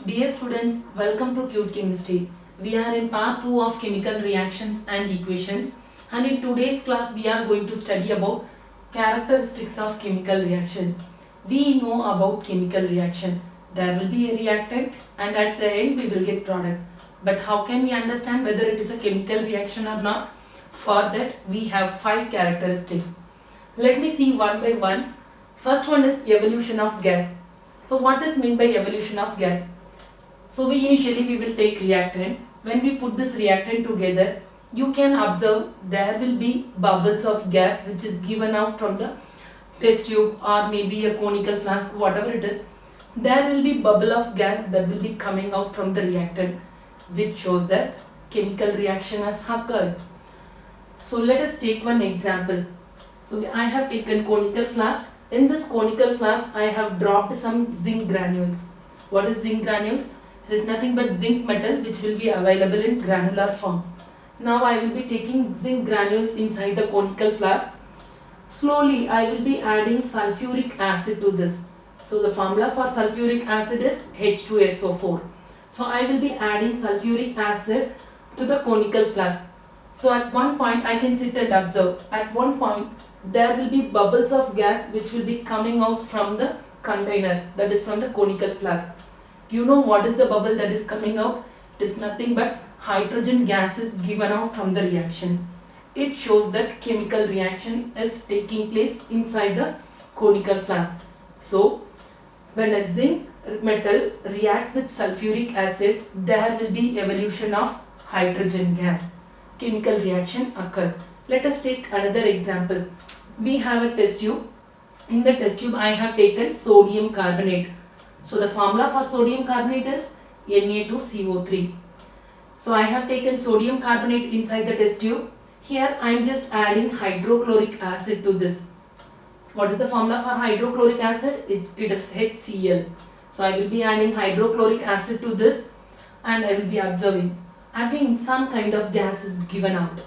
Dear students, welcome to Pure Chemistry. We are in part 2 of chemical reactions and equations, and in today's class we are going to study about characteristics of chemical reaction. We know about chemical reaction. There will be a reactant and at the end we will get product. But how can we understand whether it is a chemical reaction or not? For that we have 5 characteristics. Let me see one by one. First one is evolution of gas. So what is meant by evolution of gas? So we will take reactant. When we put this reactant together, you can observe there will be bubbles of gas which is given out from the test tube or maybe a conical flask, whatever it is. There will be bubble of gas that will be coming out from the reactant, which shows that chemical reaction has occurred. So let us take one example. So I have taken conical flask. In this conical flask, I have dropped some zinc granules. What is zinc granules? It is nothing but zinc metal which will be available in granular form. Now I will be taking zinc granules inside the conical flask. Slowly I will be adding sulfuric acid to this. So the formula for sulfuric acid is H2SO4. So I will be adding sulfuric acid to the conical flask. So at one point I can sit and observe. At one point there will be bubbles of gas which will be coming out from the container, that is from the conical flask. You know what is the bubble that is coming out? It is nothing but hydrogen gas is given out from the reaction. It shows that chemical reaction is taking place inside the conical flask. So when a zinc metal reacts with sulfuric acid, there will be evolution of hydrogen gas. Chemical reaction occur. Let us take another example. We have a test tube. In the test tube I have taken sodium carbonate. So the formula for sodium carbonate is Na2CO3. So I have taken sodium carbonate inside the test tube. Here I am just adding hydrochloric acid to this. What is the formula for hydrochloric acid? It is HCl. So I will be adding hydrochloric acid to this and I will be observing. Again some kind of gas is given out.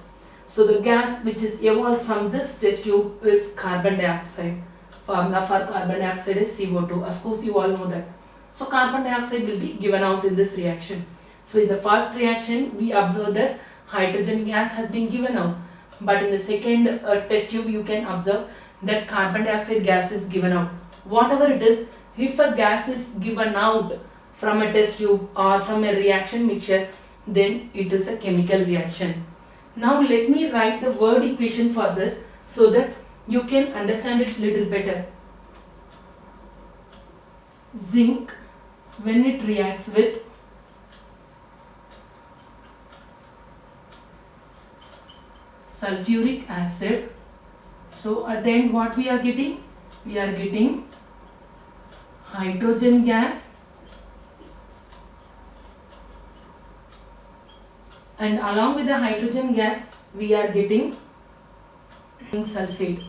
So the gas which is evolved from this test tube is carbon dioxide. Formula for carbon dioxide is CO2. Of course you all know that. So carbon dioxide will be given out in this reaction. So in the first reaction we observe that hydrogen gas has been given out. But in the second test tube you can observe that carbon dioxide gas is given out. Whatever it is, if a gas is given out from a test tube or from a reaction mixture, then it is a chemical reaction. Now let me write the word equation for this so that you can understand it little better. Zinc, when it reacts with sulfuric acid, so at the end what we are getting? We are getting hydrogen gas and along with the hydrogen gas we are getting zinc sulfate.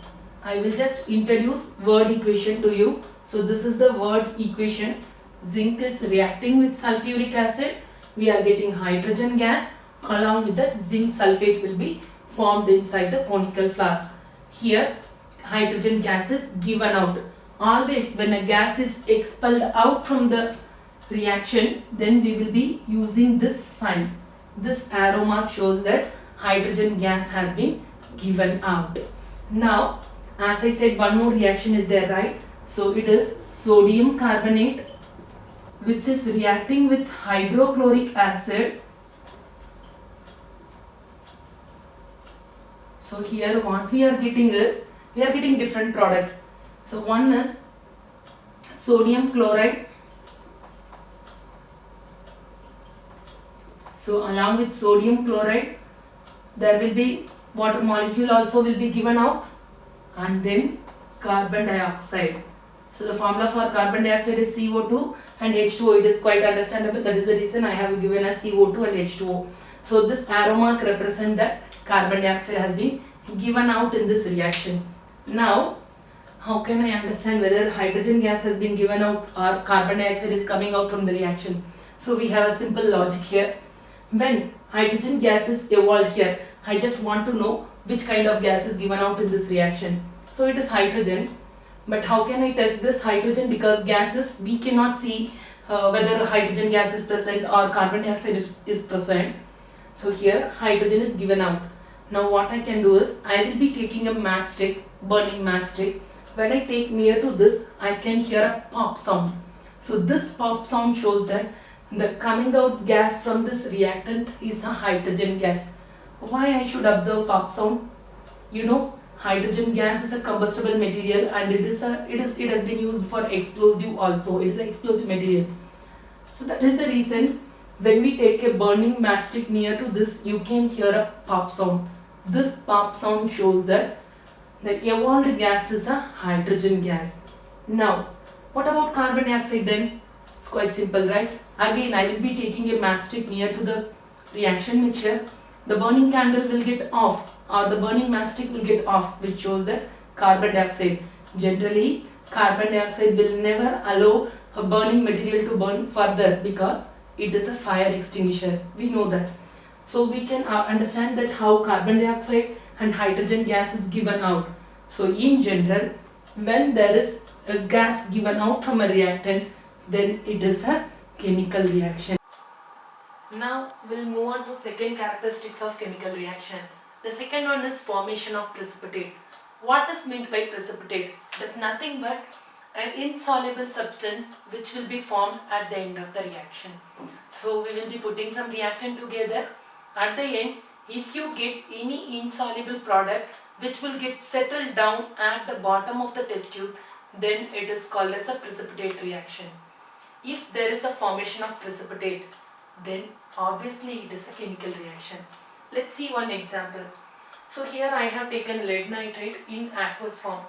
I will just introduce word equation to you. So this is the word equation. Zinc is reacting with sulfuric acid. We are getting hydrogen gas. Along with that zinc sulfate will be formed inside the conical flask. Here hydrogen gas is given out. Always when a gas is expelled out from the reaction, then we will be using this sign. This arrow mark shows that hydrogen gas has been given out. Now as I said, one more reaction is there, right? So it is sodium carbonate which is reacting with hydrochloric acid. So here what we are getting is, we are getting different products. So one is sodium chloride. So along with sodium chloride there will be water molecule also will be given out, and then carbon dioxide. So the formula for carbon dioxide is CO2 and H2O. It is quite understandable. That is the reason I have given as CO2 and H2O. So this arrow mark represents that carbon dioxide has been given out in this reaction. Now how can I understand whether hydrogen gas has been given out or carbon dioxide is coming out from the reaction? So we have a simple logic here. When hydrogen gas is evolved here, I just want to know which kind of gas is given out in this reaction. So it is hydrogen. But how can I test this hydrogen? Because gases we cannot see whether hydrogen gas is present or carbon dioxide is present. So here hydrogen is given out. Now what I can do is I will be taking a matchstick, burning matchstick. When I take near to this, I can hear a pop sound. So this pop sound shows that the coming out gas from this reactant is a hydrogen gas. Why I should observe pop sound? You know, hydrogen gas is a combustible material and it has been used for explosive also. It is an explosive material. So that is the reason when we take a burning matchstick near to this, you can hear a pop sound. This pop sound shows that the evolved gas is a hydrogen gas. Now, what about carbon dioxide then? It's quite simple, right? Again, I will be taking a matchstick near to the reaction mixture. The burning candle will get off or the burning matchstick will get off, which shows that carbon dioxide. Generally, carbon dioxide will never allow a burning material to burn further because it is a fire extinguisher. We know that. So we can understand that how carbon dioxide and hydrogen gas is given out. So in general, when there is a gas given out from a reactant, then it is a chemical reaction. Now we'll move on to second characteristics of chemical reaction. The second one is formation of precipitate. What is meant by precipitate? It is nothing but an insoluble substance which will be formed at the end of the reaction. So we will be putting some reactant together. At the end, if you get any insoluble product which will get settled down at the bottom of the test tube, then it is called as a precipitate reaction. If there is a formation of precipitate, then obviously it is a chemical reaction. Let's see one example. So here I have taken lead nitrate in aqueous form.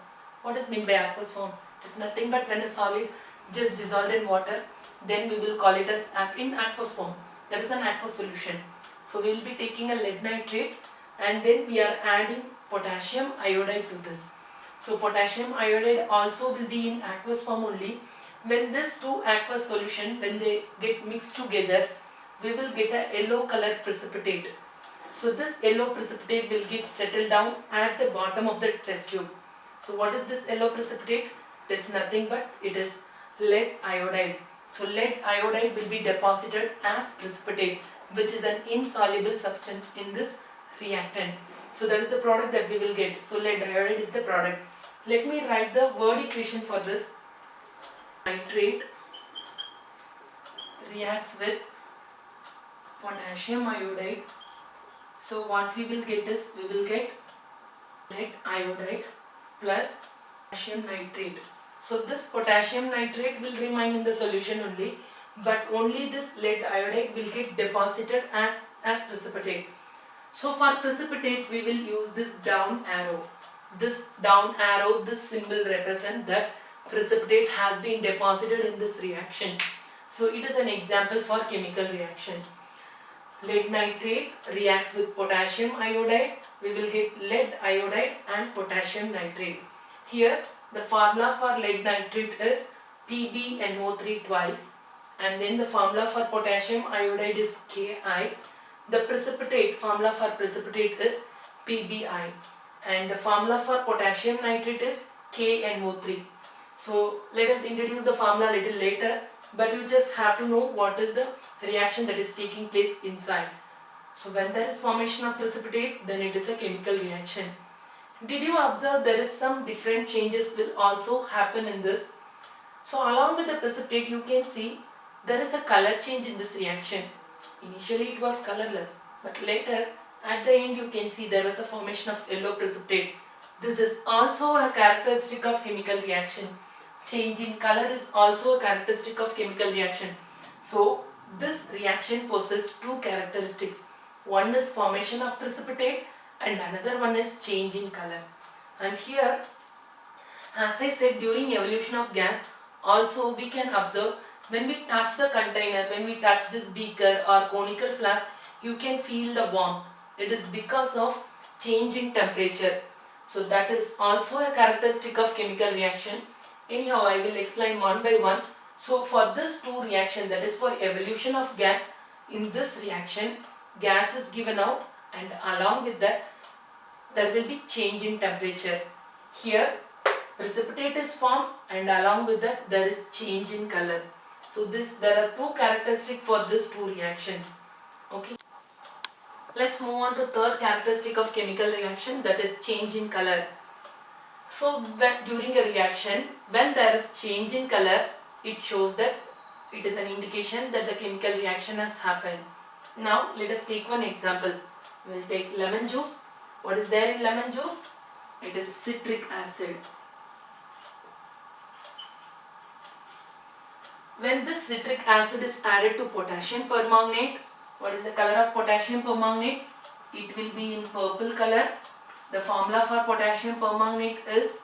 What is meant by aqueous form? It is nothing but when a solid just dissolved in water, then we will call it as in aqueous form. That is an aqueous solution. So we will be taking a lead nitrate and then we are adding potassium iodide to this. So potassium iodide also will be in aqueous form only. When these two aqueous solution, when they get mixed together, we will get a yellow color precipitate. So this yellow precipitate will get settled down at the bottom of the test tube. So what is this yellow precipitate? It is nothing but it is lead iodide. So lead iodide will be deposited as precipitate, which is an insoluble substance in this reactant. So that is the product that we will get. So lead iodide is the product. Let me write the word equation for this. Nitrate reacts with potassium iodide. So what we will get is, we will get lead iodide plus potassium nitrate. So this potassium nitrate will remain in the solution only, but only this lead iodide will get deposited as precipitate. So for precipitate we will use this down arrow. This down arrow, this symbol represents that precipitate has been deposited in this reaction. So it is an example for chemical reaction. Lead nitrate reacts with potassium iodide. We will get lead iodide and potassium nitrate. Here the formula for lead nitrate is PbNO3 twice, and then the formula for potassium iodide is Ki. The precipitate formula for precipitate is Pbi, and the formula for potassium nitrate is KNO3. So let us introduce the formula a little later, but you just have to know what is the reaction that is taking place inside. So when there is formation of precipitate, then it is a chemical reaction. Did you observe there is some different changes will also happen in this? So along with the precipitate, you can see there is a color change in this reaction. Initially it was colorless, but later at the end you can see there was a formation of yellow precipitate. This is also a characteristic of chemical reaction. Change in color is also a characteristic of chemical reaction. So this reaction possesses two characteristics. One is formation of precipitate and another one is change in color. And here, as I said, during evolution of gas, also we can observe when we touch the container, when we touch this beaker or conical flask, you can feel the warmth. It is because of change in temperature. So that is also a characteristic of chemical reaction. Anyhow, I will explain one by one. So for this two reaction, that is for evolution of gas, in this reaction, gas is given out and along with that, there will be change in temperature. Here, precipitate is formed and along with that, there is change in color. So there are two characteristics for these two reactions. Okay. Let's move on to third characteristic of chemical reaction, that is change in color. So during a reaction, when there is change in color, it shows that it is an indication that the chemical reaction has happened. Now let us take one example. We'll take lemon juice. What is there in lemon juice? It is citric acid. When this citric acid is added to potassium permanganate, what is the color of potassium permanganate? It will be in purple color. The formula for potassium permanganate is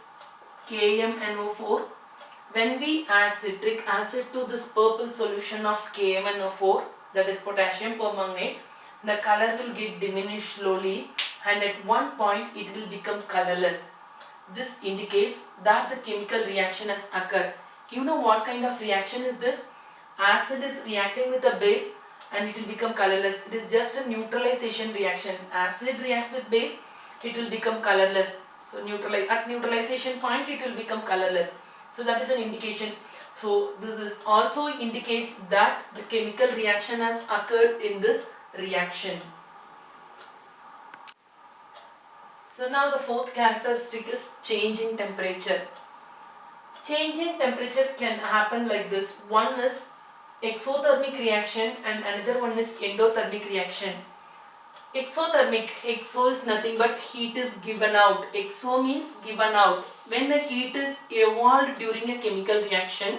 KMNO4. When we add citric acid to this purple solution of KMNO4, that is potassium permanganate, the color will get diminished slowly and at one point it will become colorless. This indicates that the chemical reaction has occurred. You know what kind of reaction is this? Acid is reacting with a base and it will become colorless. It is just a neutralization reaction. Acid reacts with base, it will become colorless. So at neutralization point it will become colorless. So that is an indication. So this is also indicates that the chemical reaction has occurred in this reaction. So now the fourth characteristic is change in temperature. Change in temperature can happen like this. One is exothermic reaction and another one is endothermic reaction. Exothermic, exo is nothing but heat is given out. Exo means given out. When the heat is evolved during a chemical reaction,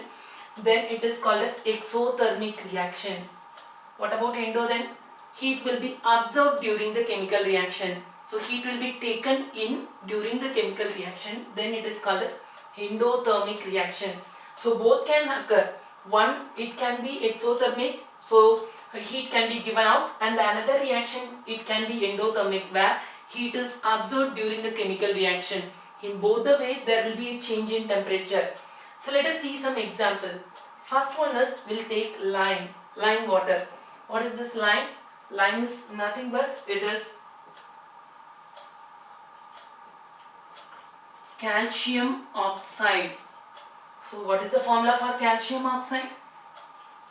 then it is called as exothermic reaction. What about endo then? Heat will be absorbed during the chemical reaction. So heat will be taken in during the chemical reaction, then it is called as endothermic reaction. So both can occur. One, it can be exothermic, so heat can be given out, and the another reaction, it can be endothermic, where heat is absorbed during the chemical reaction. In both the way, there will be a change in temperature. So let us see some example. First one is, we'll take lime water. What is this lime? Lime is nothing but it is calcium oxide. So what is the formula for calcium oxide?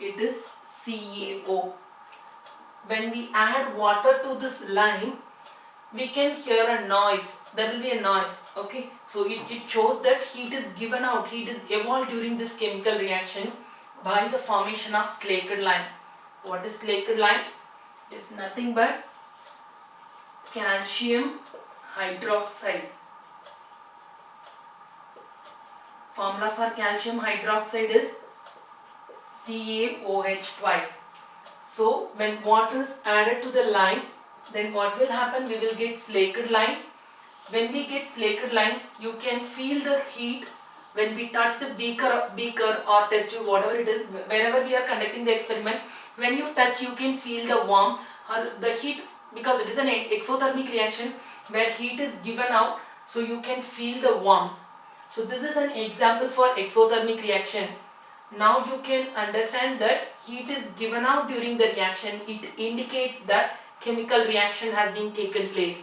It is CaO. When we add water to this lime, we can hear a noise. There will be a noise. Okay. So it shows that heat is given out. Heat is evolved during this chemical reaction by the formation of slaked lime. What is slaked lime? It is nothing but calcium hydroxide. Formula for calcium hydroxide is CaOH twice. So when water is added to the lime, then what will happen? We will get slaked lime. When we get slaked lime, you can feel the heat when we touch the beaker or test tube, whatever it is, wherever we are conducting the experiment. When you touch, you can feel the warmth or the heat, because it is an exothermic reaction where heat is given out, so you can feel the warmth. So this is an example for exothermic reaction. Now you can understand that heat is given out during the reaction. It indicates that chemical reaction has been taken place.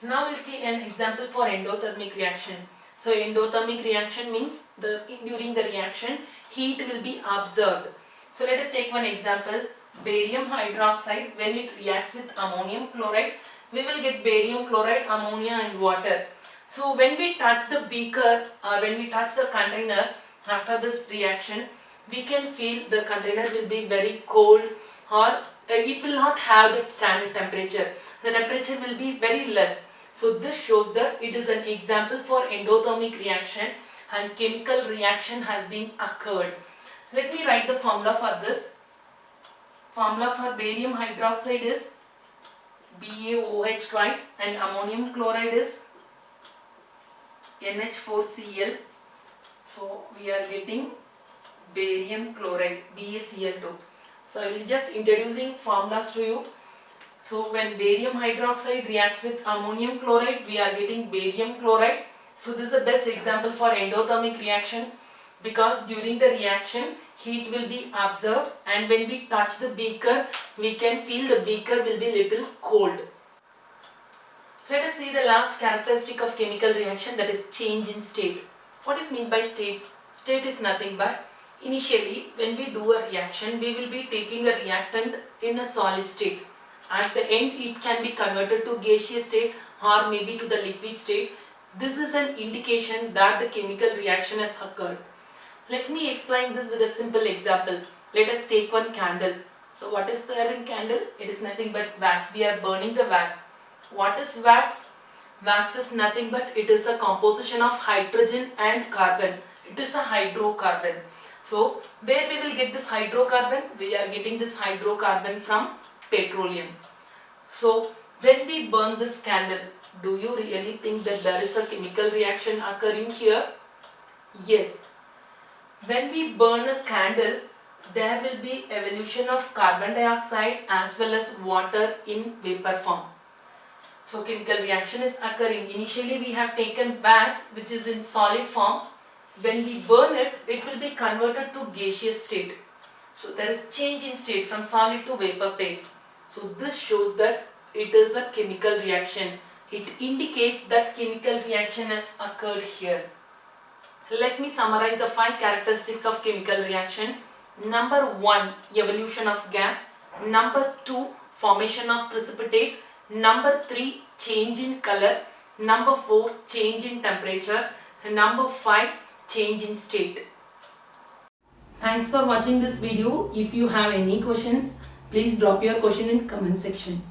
Now we'll see an example for endothermic reaction. So endothermic reaction means during the reaction heat will be absorbed. So let us take one example. Barium hydroxide, when it reacts with ammonium chloride, we will get barium chloride, ammonia and water. So when we touch the beaker or when we touch the container after this reaction, we can feel the container will be very cold, or it will not have the standard temperature. The temperature will be very less. So this shows that it is an example for endothermic reaction and chemical reaction has been occurred. Let me write the formula for this. Formula for barium hydroxide is BaOH twice and ammonium chloride is NH4Cl. So we are getting barium chloride, BaCl2. So I will be just introducing formulas to you. So when barium hydroxide reacts with ammonium chloride, we are getting barium chloride. So this is the best example for endothermic reaction, because during the reaction heat will be absorbed, and when we touch the beaker, we can feel the beaker will be little cold. Let us see the last characteristic of chemical reaction, that is change in state. What is meant by state? State is nothing but Initially, when we do a reaction, we will be taking a reactant in a solid state. At the end, it can be converted to gaseous state or maybe to the liquid state. This is an indication that the chemical reaction has occurred. Let me explain this with a simple example. Let us take one candle. So what is there in candle? It is nothing but wax. We are burning the wax. What is wax? Wax is nothing but it is a composition of hydrogen and carbon. It is a hydrocarbon. So where we will get this hydrocarbon? We are getting this hydrocarbon from petroleum. So when we burn this candle, do you really think that there is a chemical reaction occurring here? Yes. When we burn a candle, there will be evolution of carbon dioxide as well as water in vapor form. So chemical reaction is occurring. Initially we have taken wax which is in solid form. When we burn it, it will be converted to gaseous state. So there is change in state from solid to vapor phase. So this shows that it is a chemical reaction. It indicates that chemical reaction has occurred here. Let me summarize the 5 characteristics of chemical reaction. Number 1, evolution of gas. Number 2, formation of precipitate. Number 3, change in color. Number 4, change in temperature. Number 5, change in state. Thanks for watching this video. If you have any questions, please drop your question in comment section.